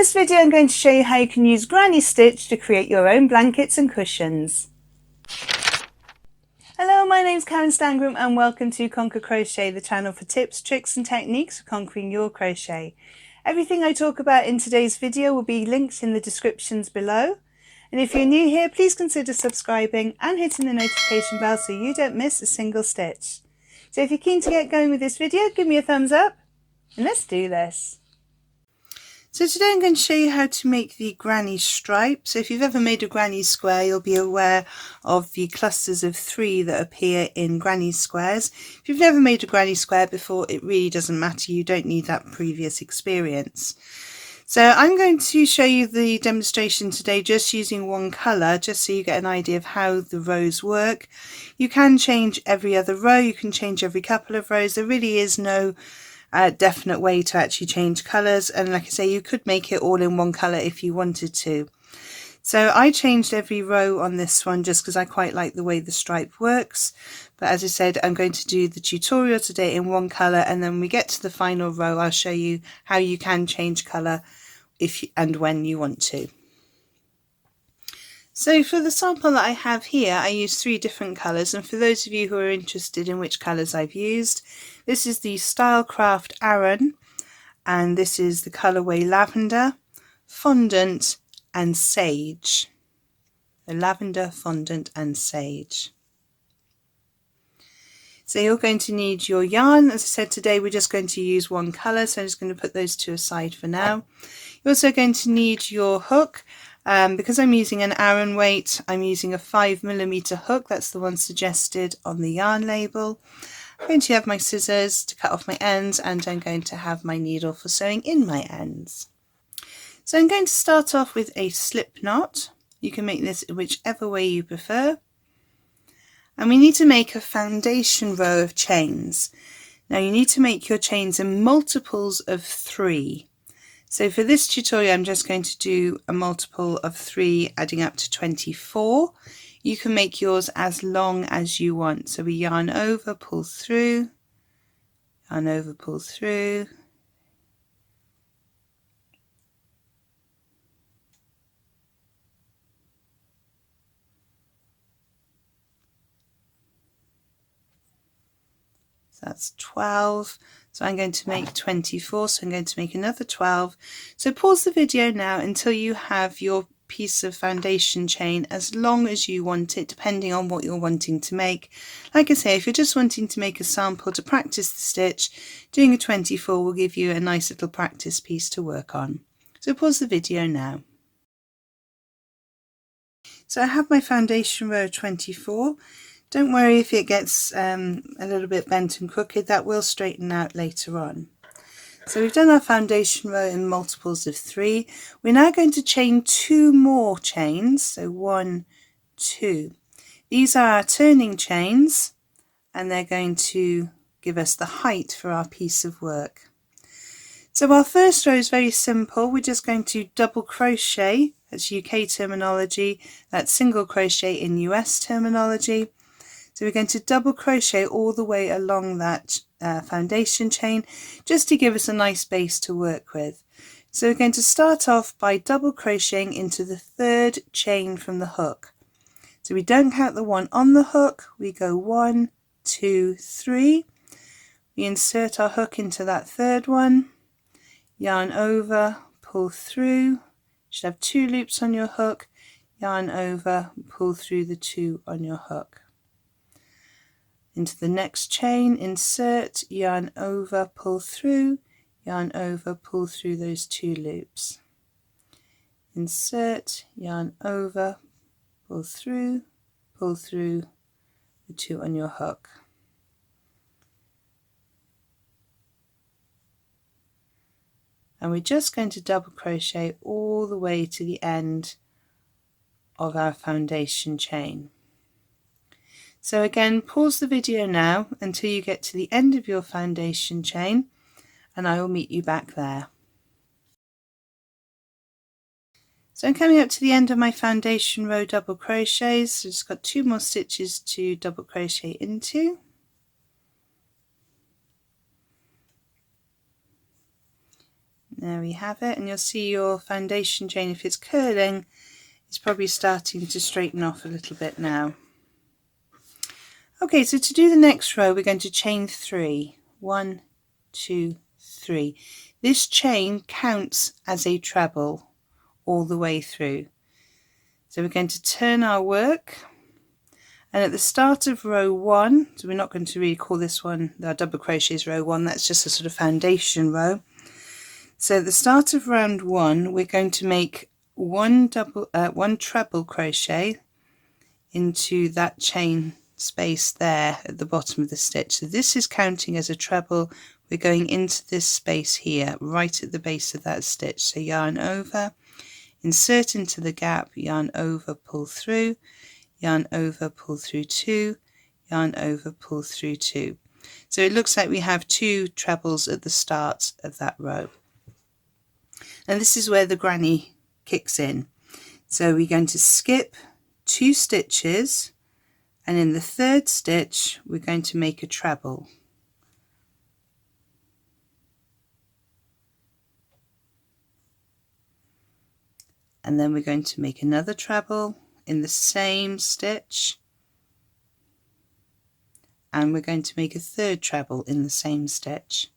this video I'm going to show you how you can use granny stitch to create your own blankets and cushions. Hello, my name's Karen Stangram and welcome to Conquer Crochet, the channel for tips, tricks and techniques for conquering your crochet. Everything I talk about in today's video will be linked in the descriptions below. And if you're new here, please consider subscribing and hitting the notification bell so you don't miss a single stitch. So if you're keen to get going with this video, give me a thumbs up and let's do this. So today I'm going to show you how to make the granny stripe. So if you've ever made a granny square, you'll be aware of the clusters of 3 that appear in granny squares. If you've never made a granny square before, it really doesn't matter. You don't need that previous experience. So I'm going to show you the demonstration today just using one colour, just so you get an idea of how the rows work. You can change every other row, you can change every couple of rows. There really is no definite way to actually change colours, and like I say, you could make it all in one colour if you wanted to. So I changed every row on this one just because I quite like the way the stripe works, but as I said, I'm going to do the tutorial today in one colour, and then when we get to the final row I'll show you how you can change colour if and when you want to. So for the sample that I have here, I used 3 different colours, and for those of you who are interested in which colours I've used, this is the Stylecraft Aran, and this is the colourway Lavender, Fondant and Sage. The Lavender, Fondant and Sage. So you're going to need your yarn. As I said, today we're just going to use one colour, so I'm just going to put those 2 aside for now. You're also going to need your hook. Because I'm using an Aran weight, I'm using a 5mm hook. That's the one suggested on the yarn label. I'm going to have my scissors to cut off my ends, and I'm going to have my needle for sewing in my ends. So I'm going to start off with a slip knot. You can make this whichever way you prefer. And we need to make a foundation row of chains. Now you need to make your chains in multiples of 3. So for this tutorial I'm just going to do a multiple of 3 adding up to 24. You can make yours as long as you want. So we yarn over, pull through, yarn over, pull through. So that's 12. So I'm going to make 24, so I'm going to make another 12. So pause the video now until you have your piece of foundation chain as long as you want it, depending on what you're wanting to make. Like I say, if you're just wanting to make a sample to practice the stitch, doing a 24 will give you a nice little practice piece to work on. So pause the video now. So I have my foundation row 24. Don't worry if it gets a little bit bent and crooked, that will straighten out later on. So we've done our foundation row in multiples of 3. We're now going to chain 2 more chains, so 1, 2. These are our turning chains, and they're going to give us the height for our piece of work. So our first row is very simple. We're just going to double crochet, that's UK terminology, that's single crochet in US terminology. So we're going to double crochet all the way along that foundation chain just to give us a nice base to work with. So we're going to start off by double crocheting into the 3rd chain from the hook. So we don't count the one on the hook, we go 1, 2, 3. We insert our hook into that 3rd one, yarn over, pull through. You should have 2 loops on your hook, yarn over, pull through the 2 on your hook. Into the next chain, insert, yarn over, pull through, yarn over, pull through those 2 loops. Insert, yarn over, pull through the 2 on your hook. And we're just going to double crochet all the way to the end of our foundation chain. So again, pause the video now until you get to the end of your foundation chain, and I will meet you back there. So I'm coming up to the end of my foundation row double crochets, so just got 2 more stitches to double crochet into. There we have it, and you'll see your foundation chain, if it's curling, it's probably starting to straighten off a little bit now. Okay, so to do the next row we're going to chain 3. 1, 2, 3. This chain counts as a treble all the way through. So we're going to turn our work, and at the start of row 1, so we're not going to really call this one our double crochets row 1, that's just a sort of foundation row. So at the start of round 1 we're going to make one treble crochet into that chain space there at the bottom of the stitch. So this is counting as a treble. We're going into this space here right at the base of that stitch. So yarn over, insert into the gap, yarn over, pull through, yarn over, pull through 2, yarn over, pull through 2. So it looks like we have 2 trebles at the start of that row. And this is where the granny kicks in. So we're going to skip 2 stitches, and in the 3rd stitch we're going to make a treble. And then we're going to make another treble in the same stitch, and we're going to make a 3rd treble in the same stitch.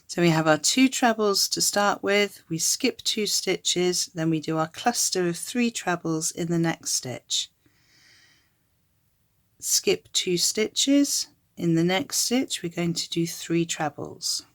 So we have our 2 trebles to start with, we skip 2 stitches, then we do our cluster of 3 trebles in the next stitch. Skip 2 stitches, in the next stitch we're going to do 3 trebles.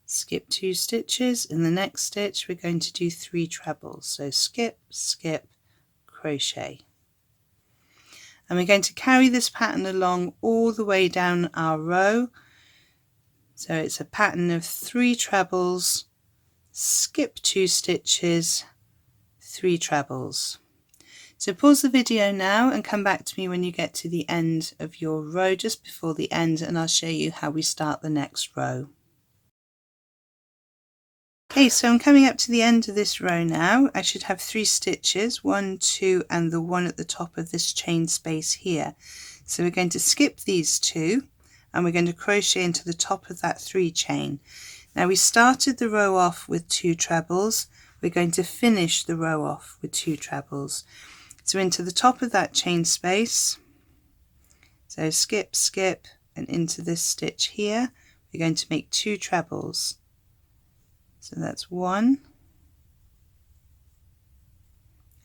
Skip 2 stitches, in the next stitch we're going to do 3 trebles. So skip, skip, crochet. And we're going to carry this pattern along all the way down our row. So it's a pattern of 3 trebles, skip 2 stitches, 3 trebles. So pause the video now and come back to me when you get to the end of your row, just before the end, and I'll show you how we start the next row. Okay, so I'm coming up to the end of this row now. I should have 3 stitches, 1, 2, and the one at the top of this chain space here. So we're going to skip these 2 and we're going to crochet into the top of that 3 chain. Now we started the row off with 2 trebles. We're going to finish the row off with 2 trebles. So into the top of that chain space, so skip, skip, and into this stitch here, we're going to make 2 trebles. So that's 1,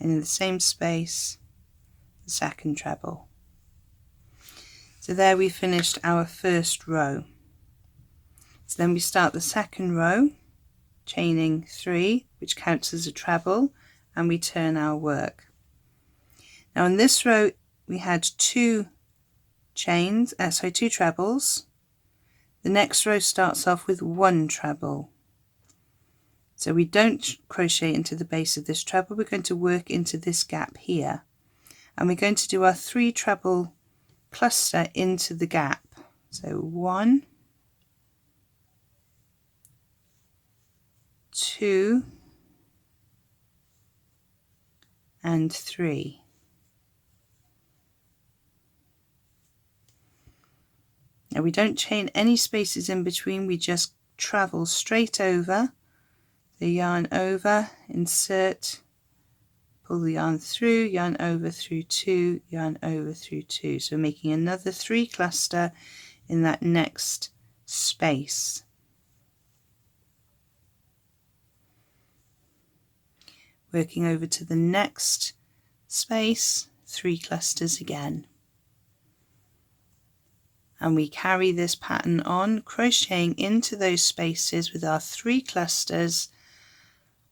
and in the same space the second treble. So there we finished our first row. So then we start the second row, chaining 3, which counts as a treble, and we turn our work. Now in this row we had 2 trebles. The next row starts off with 1 treble. So we don't crochet into the base of this treble, we're going to work into this gap here. And we're going to do our 3 treble cluster into the gap. So 1, 2, and 3. Now we don't chain any spaces in between, we just travel straight over the yarn over, insert, pull the yarn through, yarn over through 2, yarn over through 2. So making another 3 cluster in that next space. Working over to the next space, 3 clusters again. And we carry this pattern on, crocheting into those spaces with our 3 clusters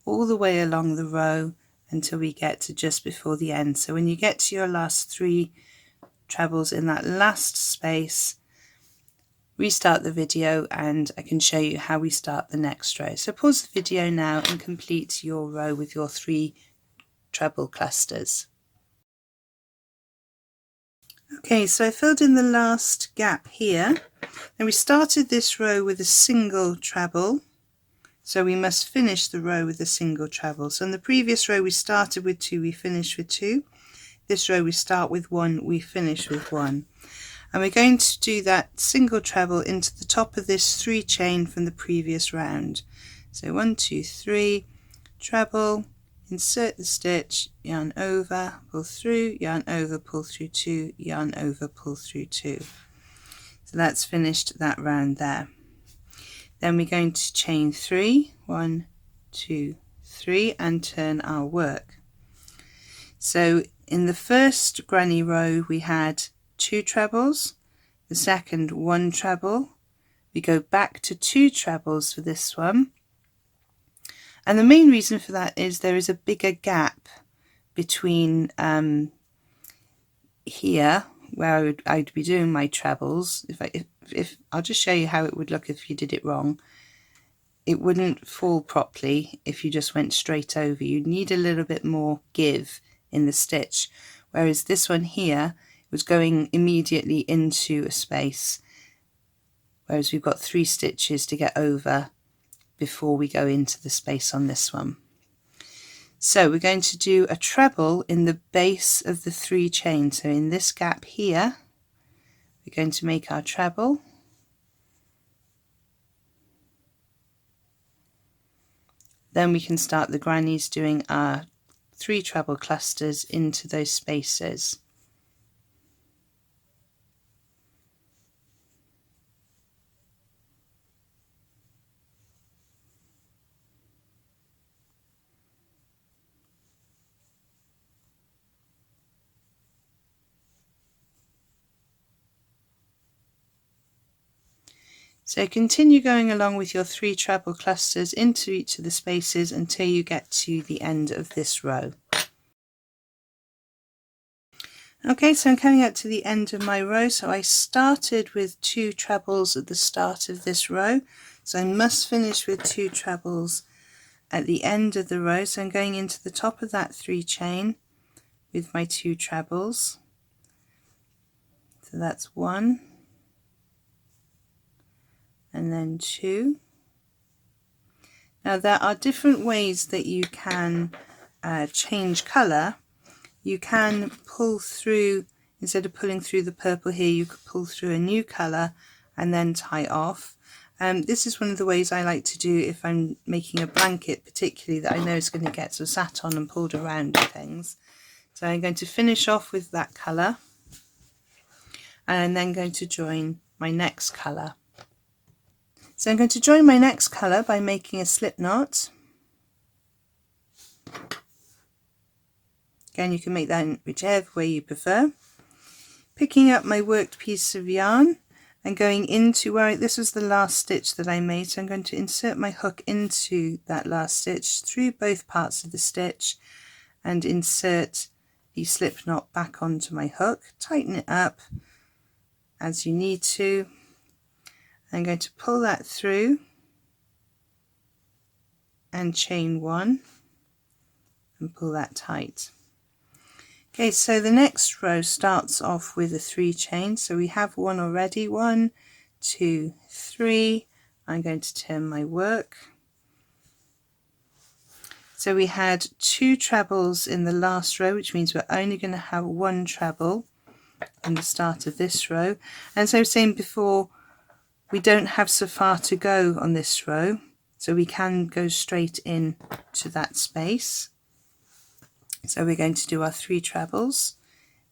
all the way along the row until we get to just before the end. So when you get to your last 3 trebles in that last space, restart the video and I can show you how we start the next row. So pause the video now and complete your row with your 3 treble clusters. Okay, so I filled in the last gap here, and we started this row with a single treble, so we must finish the row with a single treble. So in the previous row we started with 2, we finished with 2. This row we start with 1, we finish with 1. And we're going to do that single treble into the top of this 3 chain from the previous round. So 1, 2, 3, treble, insert the stitch, yarn over, pull through, yarn over, pull through 2, yarn over, pull through 2. So that's finished that round there. Then we're going to chain 3, 1, 2, 3, and turn our work. So in the first granny row we had 2 trebles, the second 1 treble. We go back to 2 trebles for this one, and the main reason for that is there is a bigger gap between here where I'd be doing my trebles. If I'll just show you how it would look if you did it wrong. It wouldn't fall properly if you just went straight over. You'd need a little bit more give in the stitch, whereas this one here was going immediately into a space, whereas we've got 3 stitches to get over before we go into the space on this one. So we're going to do a treble in the base of the 3 chains. So in this gap here we're going to make our treble, then we can start the grannies doing our 3 treble clusters into those spaces. So continue going along with your 3 treble clusters into each of the spaces until you get to the end of this row. Okay, so I'm coming up to the end of my row. So I started with 2 trebles at the start of this row, so I must finish with 2 trebles at the end of the row. So I'm going into the top of that 3 chain with my 2 trebles. So that's 1 and then 2. Now there are different ways that you can change colour. You can pull through, instead of pulling through the purple here, you could pull through a new colour and then tie off. This is one of the ways I like to do if I'm making a blanket particularly that I know is going to get sort of sat on and pulled around and things. So I'm going to finish off with that colour and I'm then going to join my next colour. So I'm going to join my next colour by making a slip knot. Again, you can make that in whichever way you prefer. Picking up my worked piece of yarn and going into where this was the last stitch that I made, so I'm going to insert my hook into that last stitch through both parts of the stitch and insert the slip knot back onto my hook. Tighten it up as you need to. I'm going to pull that through and chain 1 and pull that tight. Okay, so the next row starts off with a 3 chain, so we have 1 already. 1, 2, 3. I'm going to turn my work. So we had 2 trebles in the last row, which means we're only going to have 1 treble in the start of this row. And so same before, we don't have so far to go on this row, so we can go straight in to that space. So we're going to do our 3 trebles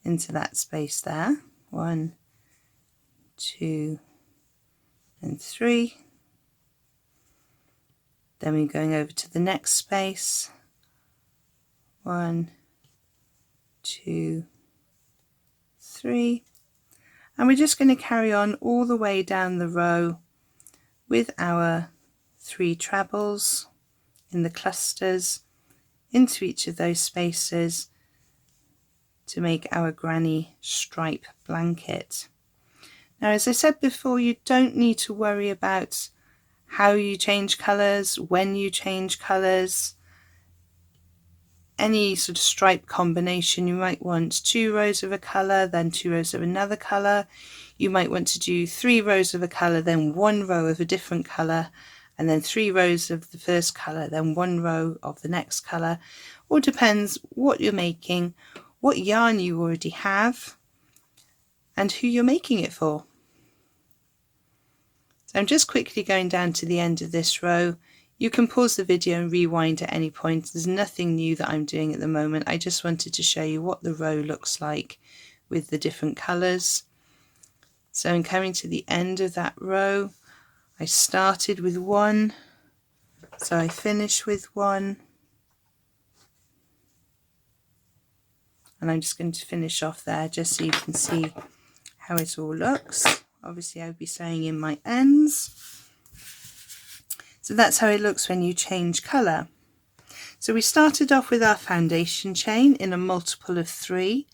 into that space there. 1, 2, and 3. Then we're going over to the next space. 1, 2, 3. And we're just going to carry on all the way down the row with our 3 trebles in the clusters into each of those spaces to make our granny stripe blanket. Now, as I said before, you don't need to worry about how you change colours, when you change colours. any sort of stripe combination. You might want 2 rows of a colour, then 2 rows of another colour. You might want to do 3 rows of a colour, then 1 row of a different colour, and then 3 rows of the first colour, then 1 row of the next colour. All depends what you're making, what yarn you already have, and who you're making it for. So I'm just quickly going down to the end of this row. You can pause the video and rewind at any point. There's nothing new that I'm doing at the moment. I just wanted to show you what the row looks like with the different colours. So I'm coming to the end of that row. I started with 1, so I finish with 1. And I'm just going to finish off there just so you can see how it all looks. Obviously I would be sewing in my ends. So that's how it looks when you change colour. So we started off with our foundation chain in a multiple of 3.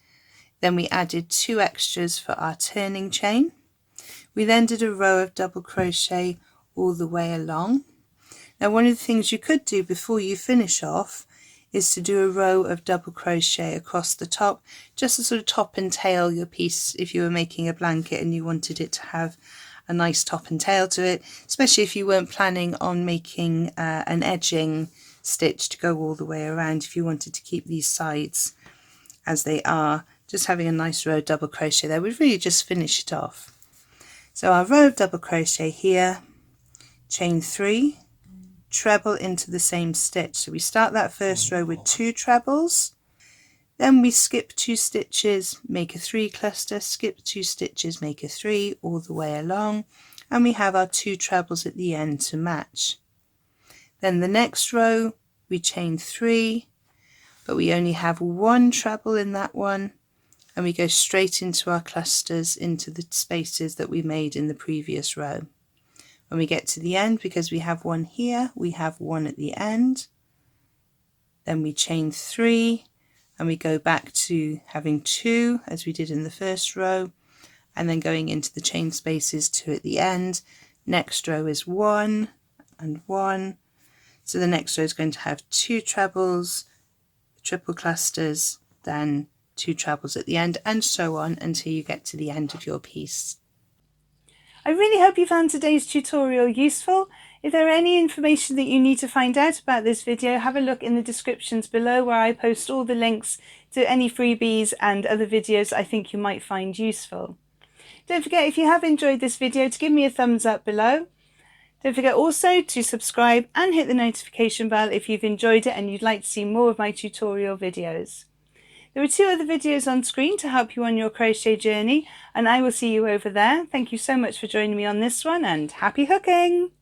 Then we added 2 extras for our turning chain. We then did a row of double crochet all the way along. Now one of the things you could do before you finish off is to do a row of double crochet across the top, just to sort of top and tail your piece if you were making a blanket and you wanted it to have a nice top and tail to it, especially if you weren't planning on making an edging stitch to go all the way around. If you wanted to keep these sides as they are, just having a nice row of double crochet there would really just finish it off. So our row of double crochet here, chain 3, treble into the same stitch. So we start that first row with 2 trebles, then we skip 2 stitches, make a 3 cluster, skip 2 stitches, make a 3 all the way along, and we have our 2 trebles at the end to match. Then the next row we chain 3, but we only have 1 treble in that one, and we go straight into our clusters into the spaces that we made in the previous row. When we get to the end, because we have 1 here, we have 1 at the end. Then we chain 3 and we go back to having 2 as we did in the first row, and then going into the chain spaces 2 at the end. Next row is 1 and 1. So the next row is going to have 2 trebles, triple clusters, then 2 trebles at the end, and so on until you get to the end of your piece. I really hope you found today's tutorial useful. If there are any information that you need to find out about this video, have a look in the descriptions below where I post all the links to any freebies and other videos I think you might find useful. Don't forget, if you have enjoyed this video, to give me a thumbs up below. Don't forget also to subscribe and hit the notification bell if you've enjoyed it and you'd like to see more of my tutorial videos. There are 2 other videos on screen to help you on your crochet journey, and I will see you over there. Thank you so much for joining me on this one, and happy hooking!